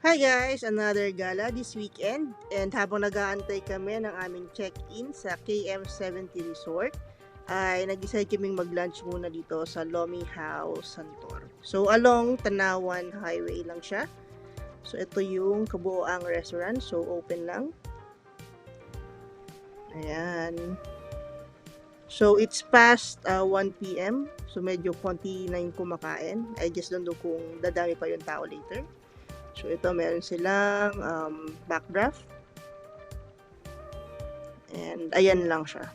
Hi guys! Another gala this weekend and habang nag-aantay kami ng aming check-in sa KM70 Resort ay nag-decide kaming mag-lunch muna dito sa Lomi House Santor. So along Tanawan Highway lang siya. So ito yung kabuoang restaurant. So open lang. Ayan. So it's past 1 p.m. So medyo konti na yung kumakain. I just don't know kung dadami pa yung tao later. So, ito meron silang backdraft. And, ayan lang siya.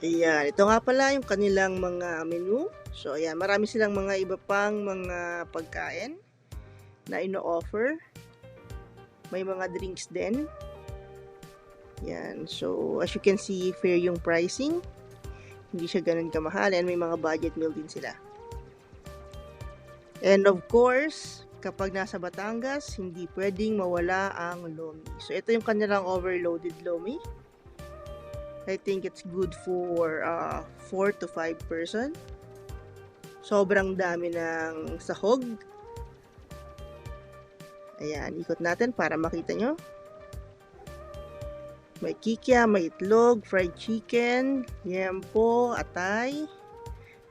Ayan. Ito nga pala yung kanilang mga menu. So, ayan. Marami silang mga iba pang mga pagkain na ino-offer. May mga drinks din. Ayan. So, as you can see, fair yung pricing. Hindi siya ganun kamahal. And may mga budget meal din sila. And of course, kapag nasa Batangas, hindi pwedeng mawala ang lomi. So, ito yung kanilang overloaded lomi. I think it's good for 4 to 5 person. Sobrang dami ng sahog. Ayan, ikot natin para makita nyo. May kikya, may itlog, fried chicken, yempo, atay.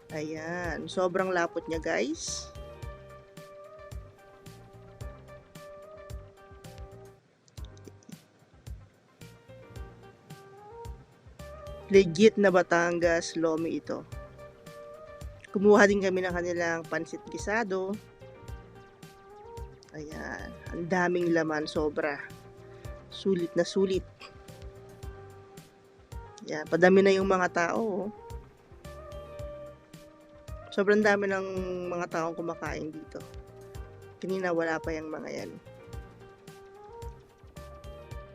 Ayan, sobrang lapot niya guys. Legit na Batangas lomi ito. Kumuha din kami ng kanilang pansit gisado. Ayan, ang daming laman, sobra. Sulit na sulit. Ayan, padami na yung mga tao. Sobrang dami ng mga taong kumakain dito. Kanina wala pa yung mga yan.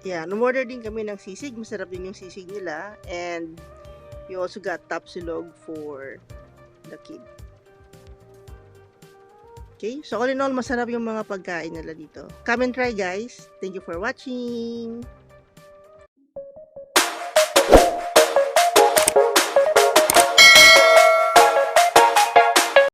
Yeah, umorder din kami ng sisig. Masarap din yung sisig nila. And we also got tapsilog for the kid. Okay, so all in all, masarap yung mga pagkain nila dito. Come and try guys. Thank you for watching.